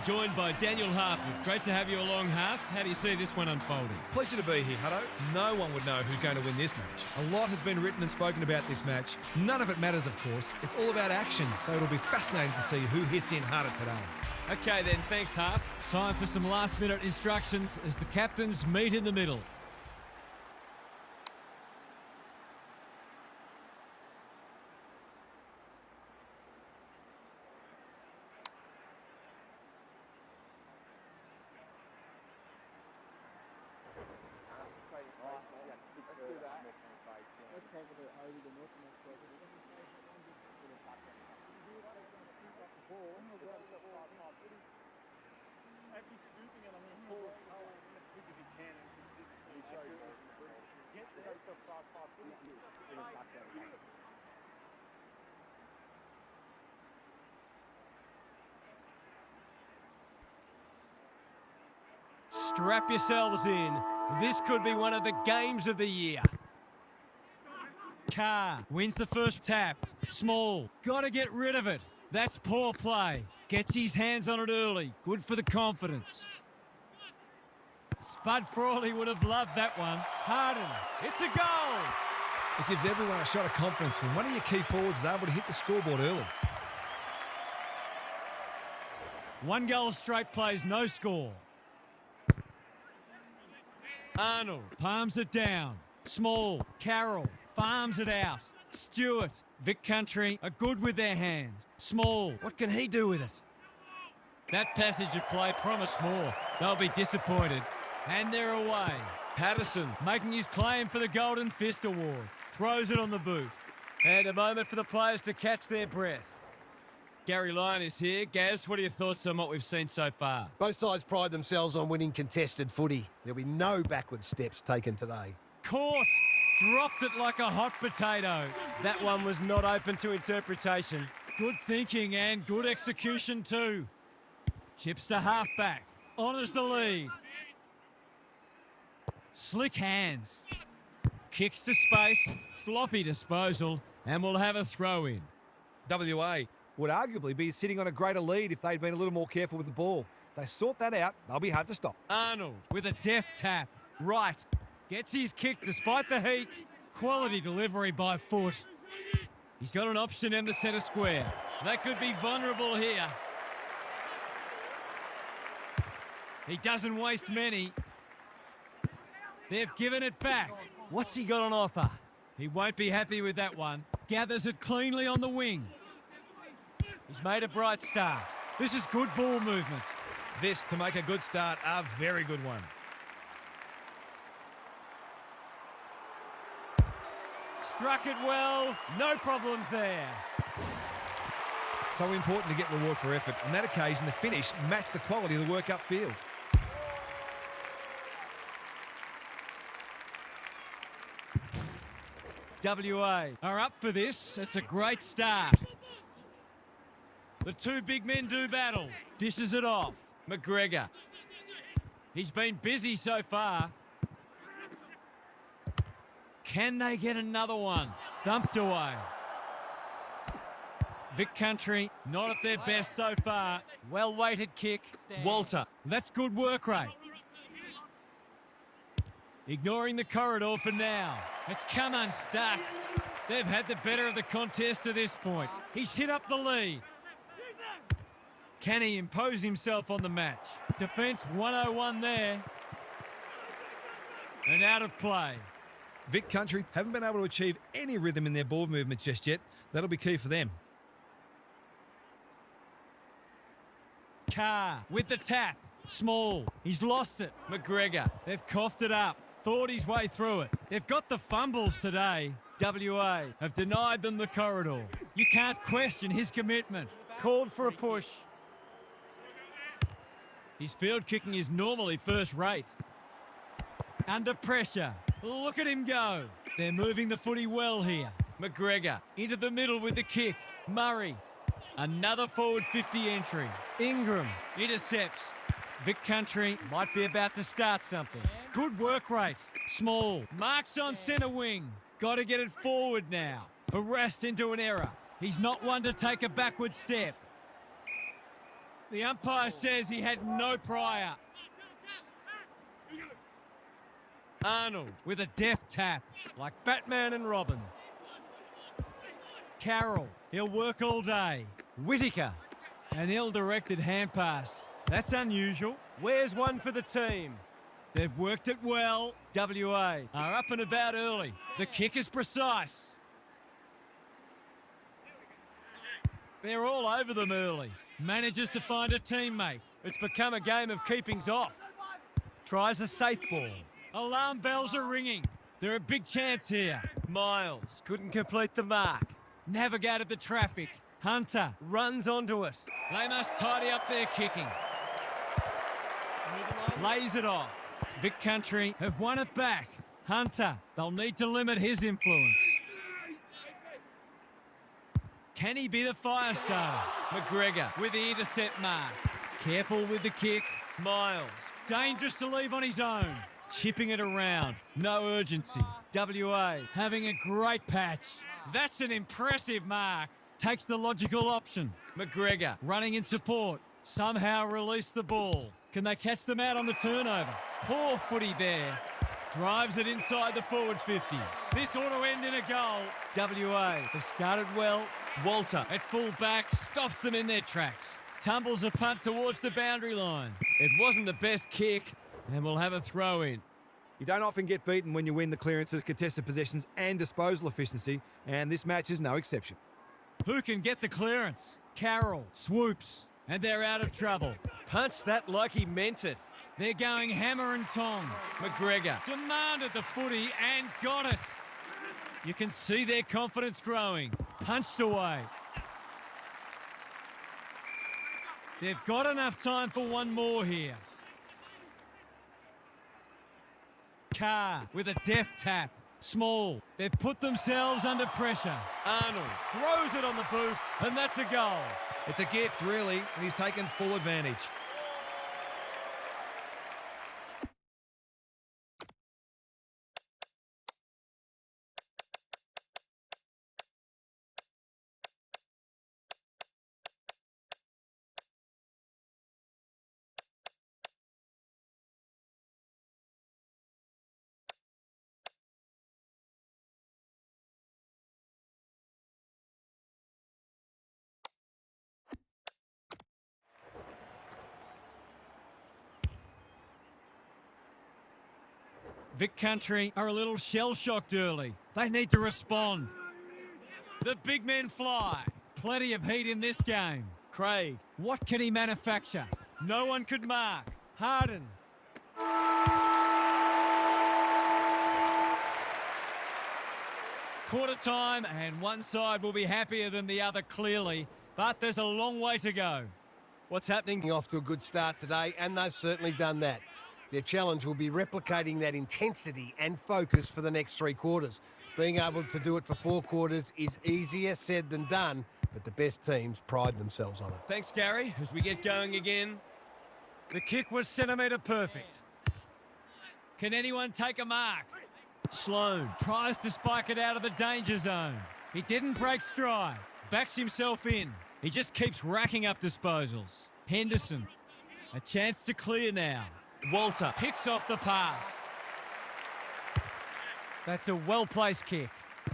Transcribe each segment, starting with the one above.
joined by Daniel Harford. Great to have you along, Harf. How do you see this one unfolding? Pleasure to be here, Hutto. No one would know who's going to win this match. A lot has been written and spoken about this match. None of it matters, of course. It's all about action, so it'll be fascinating to see who hits in harder today. Okay then, thanks, Harf. Time for some last-minute instructions as the captains meet in the middle. Strap yourselves in. This could be one of the games of the year. Carr wins the first tap. Small. Got to get rid of it. That's poor play. Gets his hands on it early. Good for the confidence. Spud Frawley would have loved that one. Harden. It's a goal. It gives everyone a shot of confidence when one of your key forwards is able to hit the scoreboard early. One goal straight plays, no score. Arnold palms it down. Small. Carroll farms it out. Stewart. Vic Country are good with their hands. Small. What can he do with it? That passage of play promised more. They'll be disappointed. And they're away. Patterson making his claim for the Golden Fist Award. Throws it on the boot. And a moment for the players to catch their breath. Gary Lyon is here. Gaz, what are your thoughts on what we've seen so far? Both sides pride themselves on winning contested footy. There'll be no backward steps taken today. Caught. Dropped it like a hot potato. That one was not open to interpretation. Good thinking and good execution too. Chips to halfback. Honours the lead. Slick hands. Kicks to space. Sloppy disposal. And we'll have a throw in. WA would arguably be sitting on a greater lead if they'd been a little more careful with the ball. If they sort that out, they'll be hard to stop. Arnold with a deft tap. Right. Gets his kick despite the heat. Quality delivery by foot. He's got an option in the centre square. They could be vulnerable here. He doesn't waste many. They've given it back. What's he got on offer? He won't be happy with that one. Gathers it cleanly on the wing. He's made a bright start. This is good ball movement. This, to make a good start, a very good one. Struck it well. No problems there. So important to get reward for effort. On that occasion, the finish matched the quality of the work upfield. WA are up for this. It's a great start. The two big men do battle. Dishes it off. McGregor. He's been busy so far. Can they get another one? Thumped away. Vic Country, not at their best so far. Well-weighted kick. Walter. That's good work rate. Ignoring the corridor for now. It's come unstuck. They've had the better of the contest to this point. He's hit up the lead. Can he impose himself on the match? Defence 101 there. And out of play. Vic Country haven't been able to achieve any rhythm in their ball movement just yet. That'll be key for them. Carr with the tap. Small. He's lost it. McGregor. They've coughed it up. Thought his way through it. They've got the fumbles today. WA have denied them the corridor. You can't question his commitment. Called for a push. His field kicking is normally first rate. Under pressure. Look at him go. They're moving the footy well here. McGregor into the middle with the kick. Murray. Another forward 50 entry. Ingram intercepts. Vic Country might be about to start something. Good work rate. Small. Marks on centre wing. Got to get it forward now. Harassed into an error. He's not one to take a backward step. The umpire says he had no prior. Arnold with a deft tap, like Batman and Robin. Carroll, he'll work all day. Whittaker, an ill-directed hand pass. That's unusual. Where's one for the team? They've worked it well. WA are up and about early. The kick is precise. They're all over them early. Manages to find a teammate. It's become a game of keepings off. Tries a safe ball. Alarm bells are ringing. They're a big chance here. Miles couldn't complete the mark. Navigated the traffic. Hunter runs onto it. They must tidy up their kicking. Lays it off. Vic Country have won it back. Hunter, they'll need to limit his influence. Can he be the fire starter? McGregor with the intercept mark. Careful with the kick. Miles, dangerous to leave on his own. Chipping it around. No urgency. WA having a great patch. That's an impressive mark. Takes the logical option. McGregor running in support. Somehow release the ball. Can they catch them out on the turnover? Poor footy there. Drives it inside the forward 50. This ought to end in a goal. WA have started well. Walter at full back stops them in their tracks. Tumbles a punt towards the boundary line. It wasn't the best kick, and we'll have a throw in. You don't often get beaten when you win the clearances, contested possessions and disposal efficiency, and this match is no exception. Who can get the clearance? Carroll swoops, and they're out of trouble. Punched that like he meant it. They're going hammer and tong. McGregor demanded the footy and got it. You can see their confidence growing. Punched away. They've got enough time for one more here. Carr with a deft tap. Small. They've put themselves under pressure. Arnold throws it on the boot, and that's a goal. It's a gift, really, and he's taken full advantage. Vic Country are a little shell-shocked early. They need to respond. The big men fly. Plenty of heat in this game. Craig, what can he manufacture? No one could mark. Harden. Quarter time, and one side will be happier than the other clearly, but there's a long way to go. What's happening? Off to a good start today, and they've certainly done that. Their challenge will be replicating that intensity and focus for the next 3 quarters. Being able to do it for 4 quarters is easier said than done, but the best teams pride themselves on it. Thanks, Gary. As we get going again, the kick was centimetre perfect. Can anyone take a mark? Sloan tries to spike it out of the danger zone. He didn't break stride. Backs himself in. He just keeps racking up disposals. Henderson, a chance to clear now. Walter picks off the pass. That's a well-placed kick.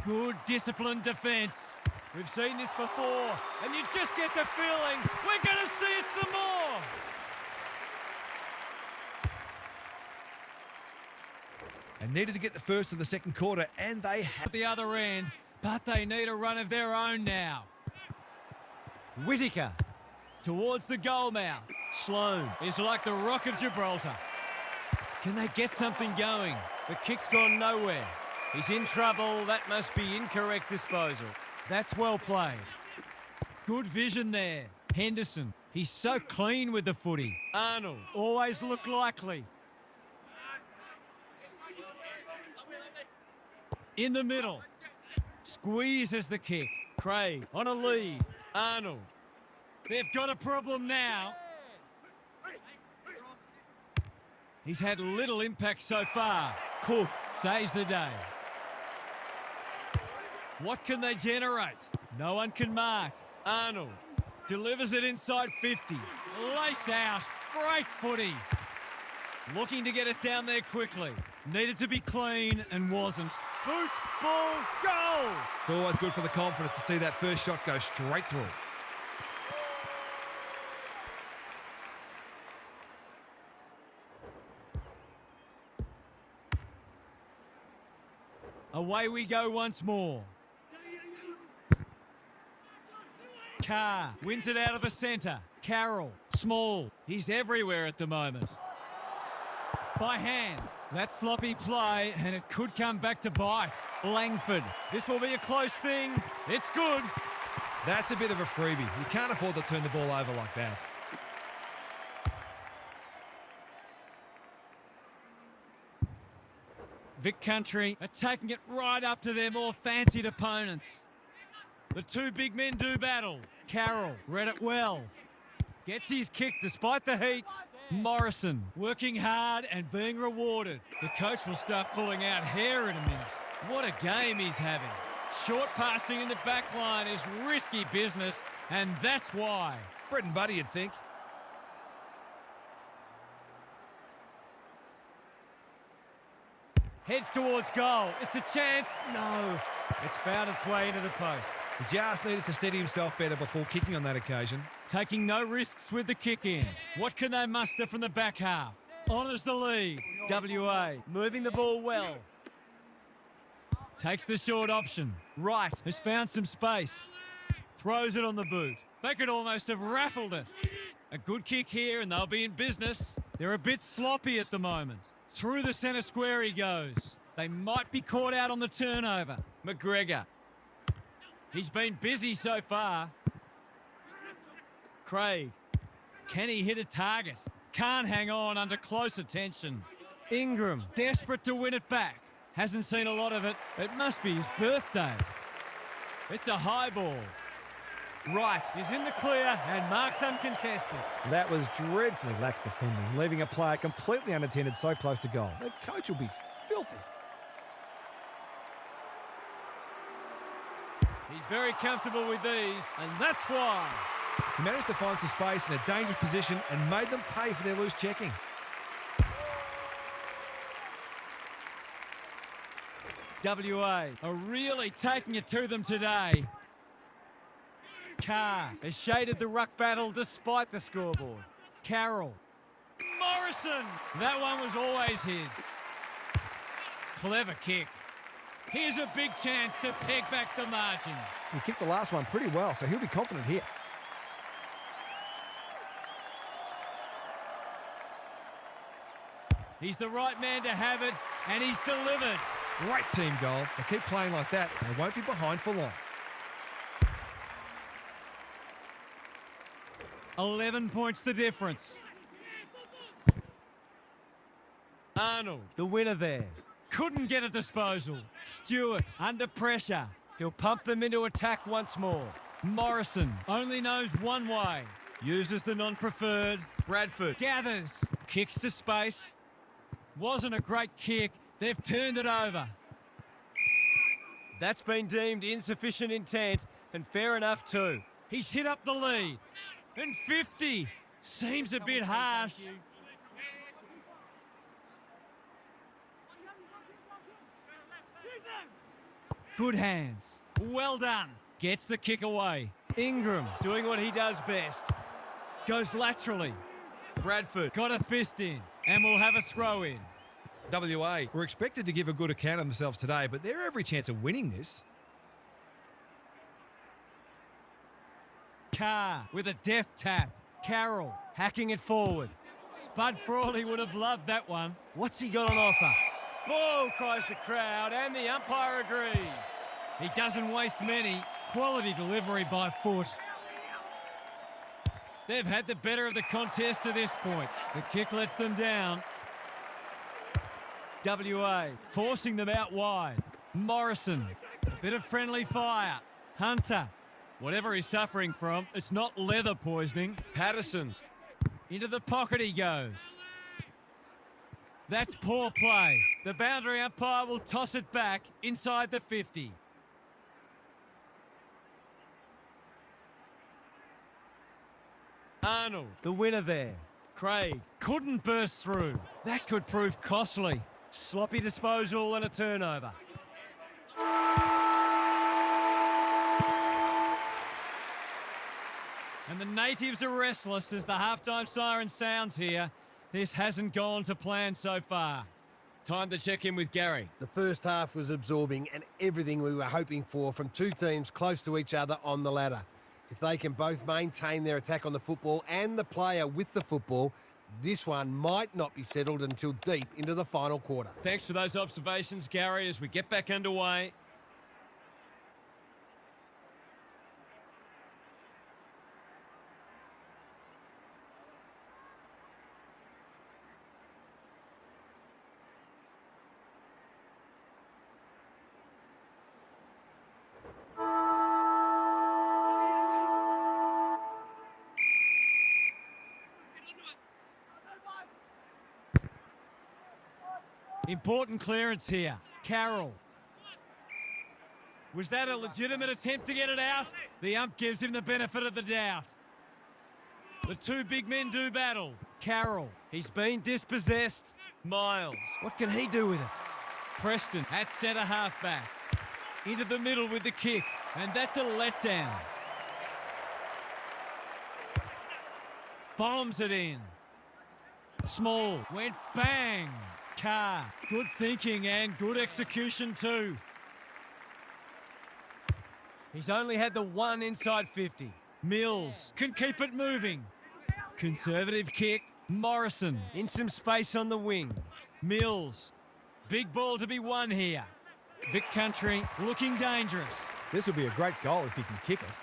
Good disciplined defence. We've seen this before, and you just get the feeling we're going to see it some more. And needed to get the first of the second quarter, and they have. At the other end, but they need a run of their own now. Whittaker towards the goal mouth. Sloan is like the Rock of Gibraltar. Can they get something going? The kick's gone nowhere. He's in trouble. That must be incorrect disposal. That's well played. Good vision there. Henderson, he's so clean with the footy. Arnold always looked likely. In the middle. Squeezes the kick. Craig on a lead. Arnold. They've got a problem now. He's had little impact so far. Cook saves the day. What can they generate? No one can mark. Arnold delivers it inside 50. Lace out. Great footy. Looking to get it down there quickly. Needed to be clean and wasn't. Boot, ball, goal! It's always good for the confidence to see that first shot go straight through. Away we go once more. Carr wins it out of the centre. Carroll, small. He's everywhere at the moment. By hand. That sloppy play, and it could come back to bite. Langford. This will be a close thing. It's good. That's a bit of a freebie. You can't afford to turn the ball over like that. Vic Country are taking it right up to their more fancied opponents. The two big men do battle. Carroll read it well. Gets his kick despite the heat. Morrison working hard and being rewarded. The coach will start pulling out hair in a minute. What a game he's having. Short passing in the back line is risky business, and that's why. Bread and butter, you'd think. Heads towards goal. It's a chance. No. It's found its way into the post. He just needed to steady himself better before kicking on that occasion. Taking no risks with the kick in. What can they muster from the back half? Honours the lead. WA moving the ball well. Takes the short option. Wright has found some space. Throws it on the boot. They could almost have raffled it. A good kick here and they'll be in business. They're a bit sloppy at the moment. Through the centre square he goes. They might be caught out on the turnover. McGregor. He's been busy so far. Craig. Can he hit a target? Can't hang on under close attention. Ingram, desperate to win it back. Hasn't seen a lot of it. It must be his birthday. It's a high ball. Wright is in the clear and marks uncontested. That was dreadfully lax defending, leaving a player completely unattended so close to goal. The coach will be filthy. He's very comfortable with these, and that's why. He managed to find some space in a dangerous position and made them pay for their loose checking. WA are really taking it to them today. Carr has shaded the ruck battle despite the scoreboard. Carroll. Morrison! That one was always his. Clever kick. Here's a big chance to peg back the margin. He kicked the last one pretty well, so he'll be confident here. He's the right man to have it, and he's delivered. Great team goal. They keep playing like that, they won't be behind for long. 11 points the difference. Arnold, the winner there. Couldn't get a disposal. Stewart, under pressure. He'll pump them into attack once more. Morrison only knows one way. Uses the non-preferred. Bradford gathers. Kicks to space. Wasn't a great kick. They've turned it over. That's been deemed insufficient intent, and fair enough too. He's hit up the lead. And 50. Seems a bit harsh. Good hands. Well done. Gets the kick away. Ingram doing what he does best. Goes laterally. Bradford got a fist in and will have a throw in. WA were expected to give a good account of themselves today, but they're every chance of winning this. Carr with a deft tap. Carroll hacking it forward. Spud Frawley would have loved that one. What's he got on offer? Ball, cries the crowd, and the umpire agrees. He doesn't waste many. Quality delivery by foot. They've had the better of the contest to this point. The kick lets them down. WA forcing them out wide. Morrison, a bit of friendly fire. Hunter, whatever he's suffering from, it's not leather poisoning. Patterson, into the pocket he goes. That's poor play. The boundary umpire will toss it back inside the 50. Arnold, the winner there. Craig couldn't burst through. That could prove costly. Sloppy disposal and a turnover. And the natives are restless as the halftime siren sounds here. This hasn't gone to plan so far. Time to check in with Gary. The first half was absorbing and everything we were hoping for from two teams close to each other on the ladder. If they can both maintain their attack on the football and the player with the football, this one might not be settled until deep into the final quarter. Thanks for those observations, Gary, as we get back underway. Important clearance here. Carroll. Was that a legitimate attempt to get it out? The ump gives him the benefit of the doubt. The two big men do battle. Carroll. He's been dispossessed. Miles. What can he do with it? Preston at centre half-back. Into the middle with the kick. And that's a letdown. Bombs it in. Small. Went bang. Carr. Good thinking and good execution too. He's only had the one inside 50. Mills can keep it moving. Conservative kick. Morrison in some space on the wing. Mills. Big ball to be won here. Vic Country looking dangerous. This will be a great goal if he can kick it.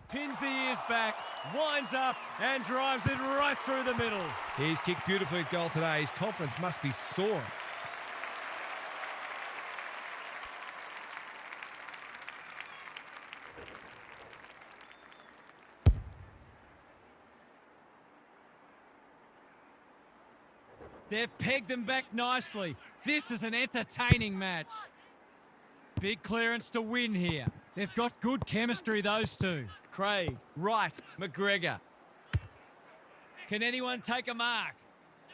Pins the ears back, winds up and drives it right through the middle. He's kicked beautifully at goal today. His confidence must be soaring. They've pegged them back nicely. This is an entertaining match. Big clearance to win here. They've got good chemistry, those two. Craig, right, McGregor. Can anyone take a mark?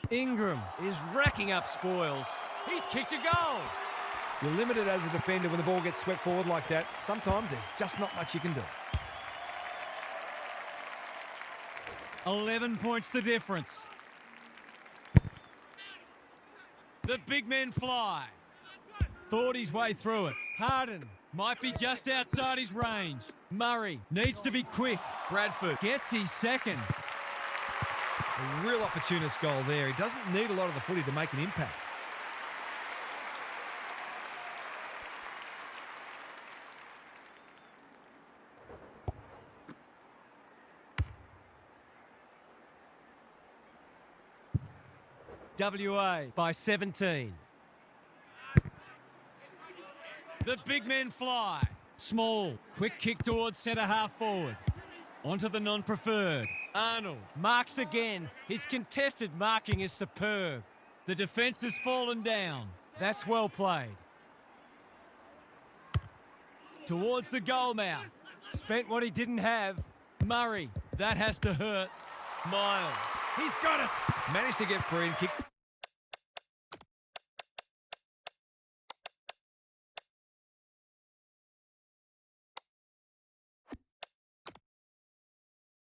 Ingram is racking up spoils. He's kicked a goal. You're limited as a defender when the ball gets swept forward like that. Sometimes there's just not much you can do. 11 points the difference. The big men fly. Thought his way through it. Harden might be just outside his range. Murray needs to be quick. Bradford gets his second. A real opportunist goal there. He doesn't need a lot of the footy to make an impact. WA by 17. The big men fly. Small, quick kick towards centre half forward. Onto the non-preferred. Arnold marks again. His contested marking is superb. The defence has fallen down. That's well played. Towards the goal mouth. Spent what he didn't have. Murray, that has to hurt. Miles, he's got it. Managed to get free and kick.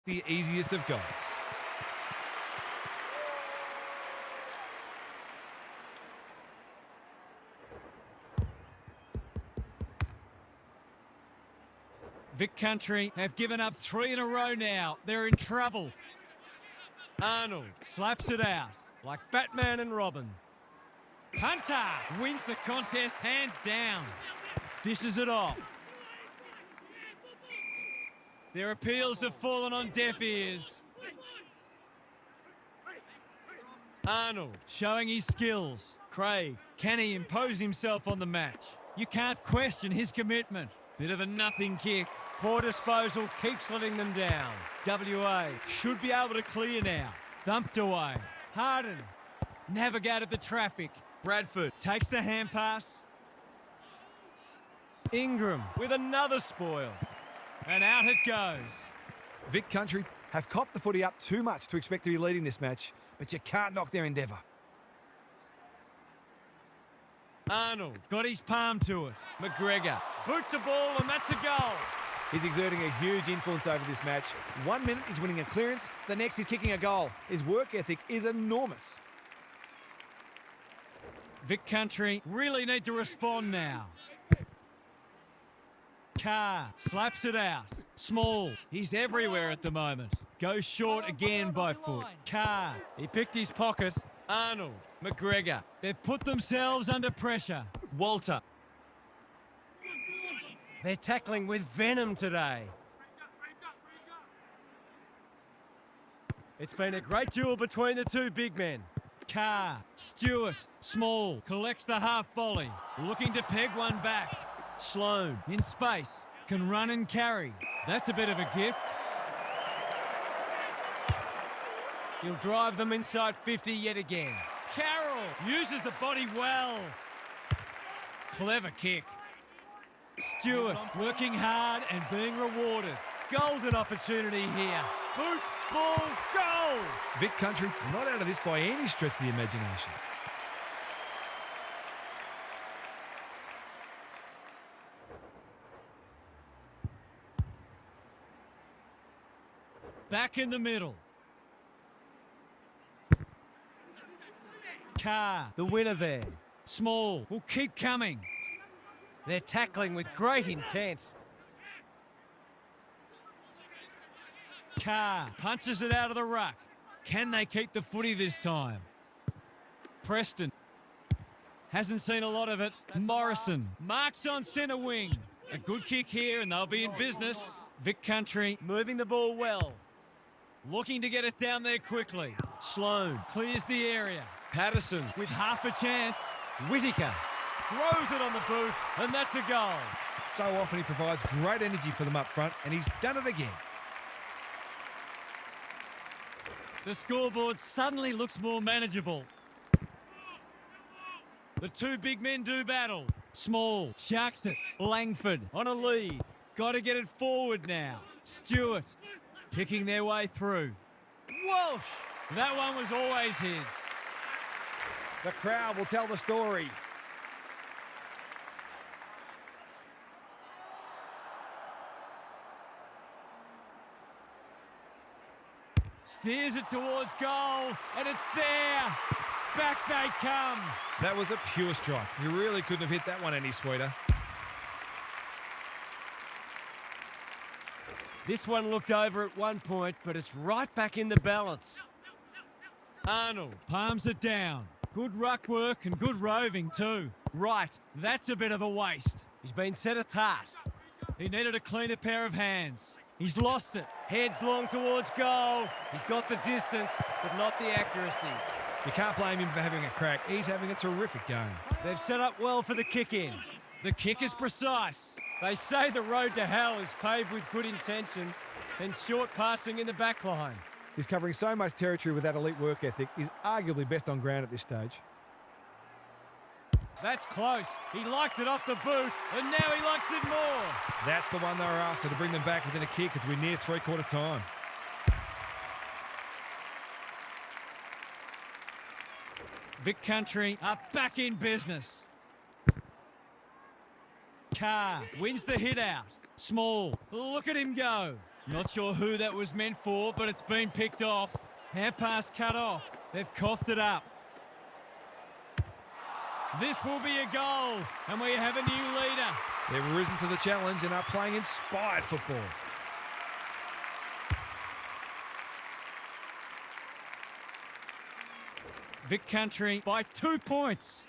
The easiest of goals. Vic Country have given up 3 in a row now. They're in trouble. Arnold slaps it out like Batman and Robin. Hunter wins the contest hands down. Dishes it off. Their appeals have fallen on deaf ears. Arnold showing his skills. Craig, can he impose himself on the match? You can't question his commitment. Bit of a nothing kick. Poor disposal keeps letting them down. WA should be able to clear now. Thumped away. Harden navigated the traffic. Bradford takes the hand pass. Ingram with another spoil. And out it goes. Vic Country have copped the footy up too much to expect to be leading this match, but you can't knock their endeavour. Arnold got his palm to it. McGregor boots the ball and that's a goal. He's exerting a huge influence over this match. 1 minute he's winning a clearance, the next he's kicking a goal. His work ethic is enormous. Vic Country really need to respond now. Carr slaps it out. Small, he's everywhere at the moment. Goes short again by foot. Carr, he picked his pocket. Arnold, McGregor, they've put themselves under pressure. Walter. They're tackling with venom today. It's been a great duel between the two big men. Carr, Stewart, Small, collects the half volley, looking to peg one back. Sloan, in space, can run and carry. That's a bit of a gift. He'll drive them inside 50 yet again. Carroll uses the body well. Clever kick. Stewart working hard and being rewarded. Golden opportunity here. Boot, ball, goal! Vic Country not out of this by any stretch of the imagination. Back in the middle. Carr, the winner there. Small will keep coming. They're tackling with great intent. Carr punches it out of the ruck. Can they keep the footy this time? Preston hasn't seen a lot of it. Morrison marks on centre wing. A good kick here and they'll be in business. Vic Country moving the ball well. Looking to get it down there quickly. Sloan clears the area. Patterson with half a chance. Whittaker throws it on the boot, and that's a goal. So often he provides great energy for them up front, and he's done it again. The scoreboard suddenly looks more manageable. The two big men do battle. Small sharks it. Langford on a lead. Got to get it forward now. Stewart picking their way through. Walsh! That one was always his. The crowd will tell the story. Steers it towards goal, and it's there. Back they come. That was a pure strike. You really couldn't have hit that one any sweeter. This one looked over at one point, but it's right back in the balance. Arnold palms it down. Good ruck work and good roving too. Right, that's a bit of a waste. He's been set a task. He needed a cleaner pair of hands. He's lost it. Heads long towards goal. He's got the distance, but not the accuracy. You can't blame him for having a crack. He's having a terrific game. They've set up well for the kick-in. The kick is precise. They say the road to hell is paved with good intentions and short passing in the back line. He's covering so much territory with that elite work ethic. He's arguably best on ground at this stage. That's close. He liked it off the boot, and now he likes it more. That's the one they were after, to bring them back within a kick as we near three-quarter time. Vic Country are back in business. Carr wins the hit out. Small, look at him go. Not sure who that was meant for, but it's been picked off. Hand pass cut off. They've coughed it up. This will be a goal, and we have a new leader. They've risen to the challenge and are playing inspired football. Vic Country by 2 points.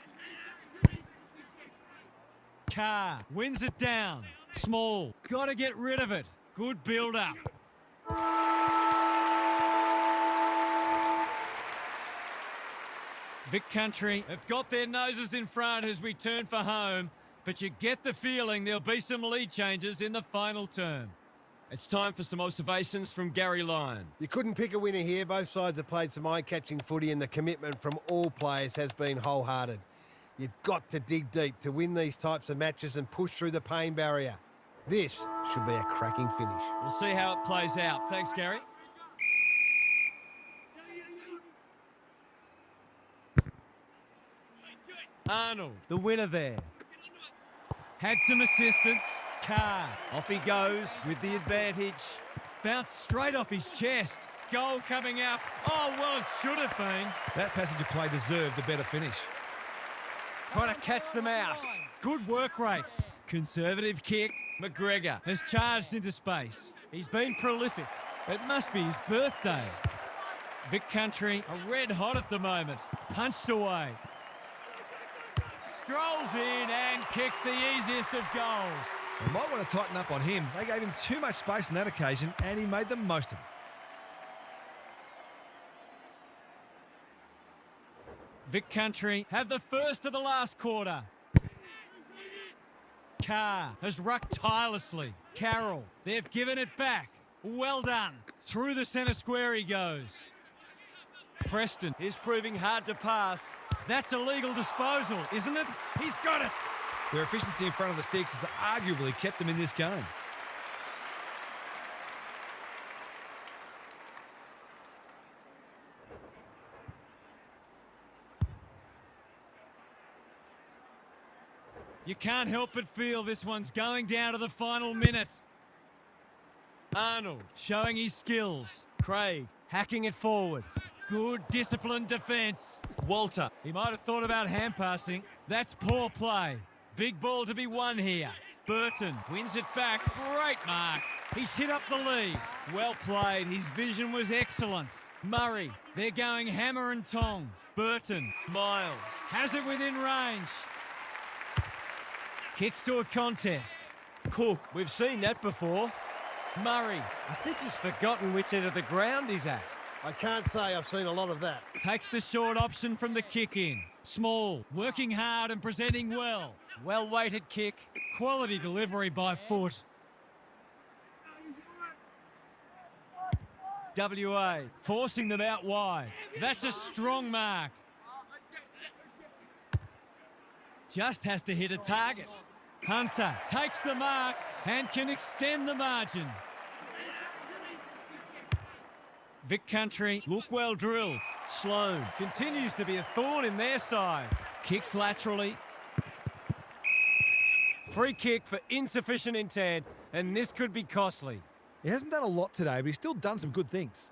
Carr wins it down. Small, got to get rid of it. Good build-up. Vic Country have got their noses in front as we turn for home, but you get the feeling there'll be some lead changes in the final term. It's time for some observations from Gary Lyon. You couldn't pick a winner here. Both sides have played some eye-catching footy and the commitment from all players has been wholehearted. You've got to dig deep to win these types of matches and push through the pain barrier. This should be a cracking finish. We'll see how it plays out. Thanks, Gary. Arnold, the winner there. Had some assistance. Carr, off he goes with the advantage. Bounced straight off his chest. Goal coming up. Oh, well, it should have been. That passage of play deserved a better finish. Trying to catch them out. Good work rate. Conservative kick. McGregor has charged into space. He's been prolific. It must be his birthday. Vic Country are red hot at the moment. Punched away. Strolls in and kicks the easiest of goals. They might want to tighten up on him. They gave him too much space on that occasion, and he made the most of it. Vic Country have the first of the last quarter. Carr has rucked tirelessly. Carroll, they've given it back. Well done. Through the centre square he goes. Preston is proving hard to pass. That's a legal disposal, isn't it? He's got it. Their efficiency in front of the sticks has arguably kept them in this game. You can't help but feel this one's going down to the final minute. Arnold showing his skills. Craig hacking it forward. Good disciplined defence. Walter, he might have thought about hand passing. That's poor play. Big ball to be won here. Burton wins it back. Great mark. He's hit up the lead. Well played. His vision was excellent. Murray, they're going hammer and tong. Burton, Miles, has it within range. Kicks to a contest. Cook, we've seen that before. Murray, I think he's forgotten which end of the ground he's at. I can't say I've seen a lot of that. Takes the short option from the kick in. Small, working hard and presenting well. Well-weighted kick. Quality delivery by foot. WA forcing them out wide. That's a strong mark. Just has to hit a target. Hunter takes the mark and can extend the margin. Vic Country look well drilled. Sloan continues to be a thorn in their side. Kicks laterally. Free kick for insufficient intent, and this could be costly. He hasn't done a lot today, but he's still done some good things.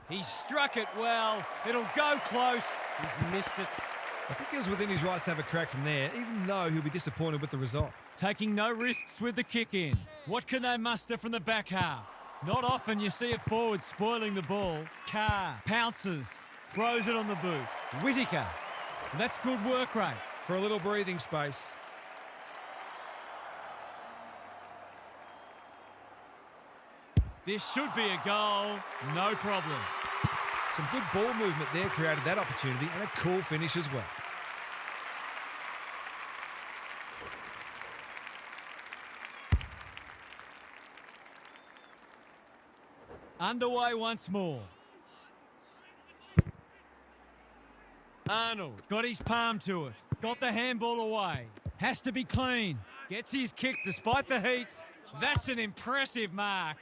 He struck it well. It'll go close. He's missed it. I think he was within his rights to have a crack from there, even though he'll be disappointed with the result. Taking no risks with the kick in. What can they muster from the back half? Not often you see a forward spoiling the ball. Carr pounces, throws it on the boot. Whittaker, that's good work rate. For a little breathing space. This should be a goal, no problem. Some good ball movement there created that opportunity, and a cool finish as well. Underway once more. Arnold got his palm to it. Got the handball away. Has to be clean. Gets his kick despite the heat. That's an impressive mark.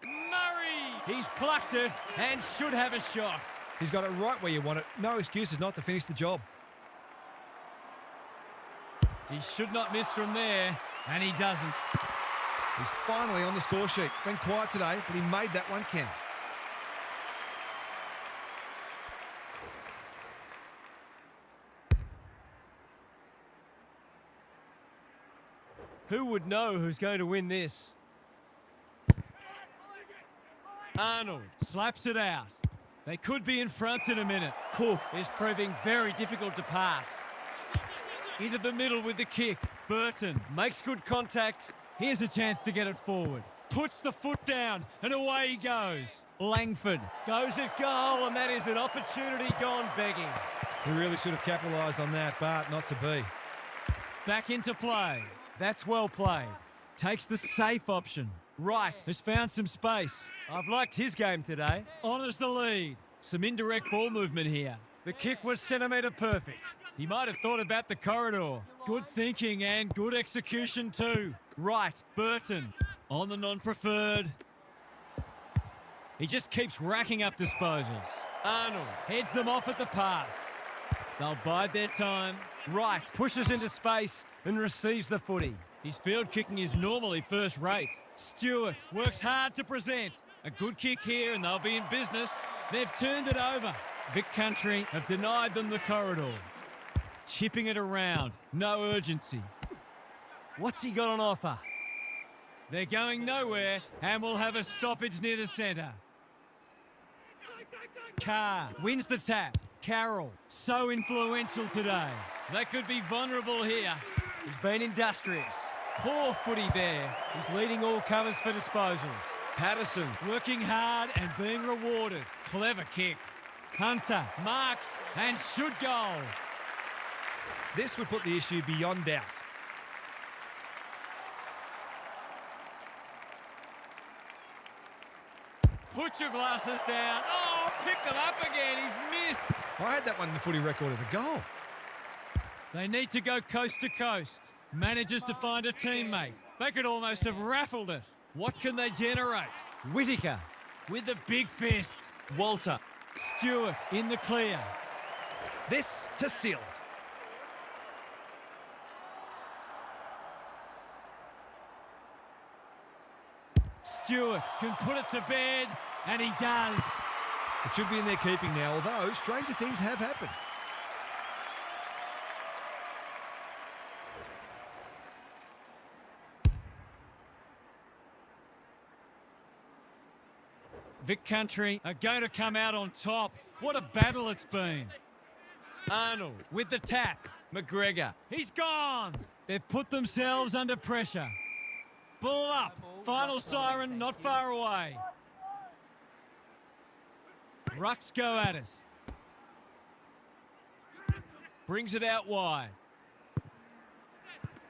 Murray! He's plucked it and should have a shot. He's got it right where you want it. No excuses not to finish the job. He should not miss from there, and he doesn't. He's finally on the score sheet. It's been quiet today, but he made that one count. Who would know who's going to win this? Arnold slaps it out. They could be in front in a minute. Cook is proving very difficult to pass. Into the middle with the kick. Burton makes good contact. Here's a chance to get it forward. Puts the foot down and away he goes. Langford goes at goal, and that is an opportunity gone begging. He really should have capitalised on that, but not to be. Back into play. That's well played. Takes the safe option. Wright has found some space. I've liked his game today. Honours the lead. Some indirect ball movement here. The kick was centimetre perfect. He might have thought about the corridor. Good thinking and good execution too. Right, Burton on the non-preferred. He just keeps racking up disposals. Arnold heads them off at the pass. They'll bide their time. Wright pushes into space and receives the footy. His field kicking is normally first rate. Stewart works hard to present. A good kick here and they'll be in business. They've turned it over. Vic Country have denied them the corridor. Chipping it around. No urgency. What's he got on offer? They're going nowhere and will have a stoppage near the centre. Carr wins the tap. Carroll, so influential today. They could be vulnerable here. He's been industrious. Poor footy there. He's leading all covers for disposals. Patterson working hard and being rewarded. Clever kick. Hunter marks and should goal. This would put the issue beyond doubt. Put your glasses down. Oh, pick them up again. He's missed. I had that one in the footy record as a goal. They need to go coast to coast. Manages to find a teammate. They could almost have raffled it. What can they generate? Whittaker with the big fist. Walter. Stewart in the clear. This to seal it. Stewart can put it to bed, and he does. It should be in their keeping now, although stranger things have happened. Vic Country are going to come out on top. What a battle it's been. Arnold with the tap. McGregor. He's gone. They've put themselves under pressure. Ball up. Final siren not far away. Rucks go at it. Brings it out wide.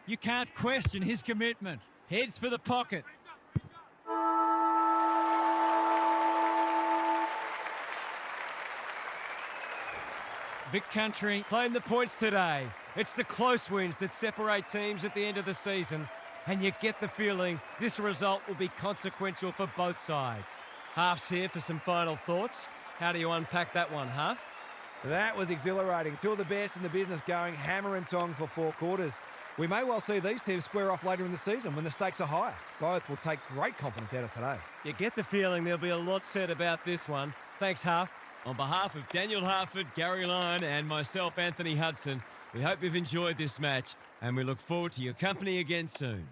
You can't question his commitment. Heads for the pocket. Vic Country claim the points today. It's the close wins that separate teams at the end of the season, and you get the feeling this result will be consequential for both sides. Half's here for some final thoughts. How do you unpack that one, Half? That was exhilarating. Two of the best in the business going hammer and tong for 4 quarters. We may well see these teams square off later in the season when the stakes are higher. Both will take great confidence out of today. You get the feeling there'll be a lot said about this one. Thanks, Half. On behalf of Daniel Harford, Gary Lyon and myself, Anthony Hudson, we hope you've enjoyed this match and we look forward to your company again soon.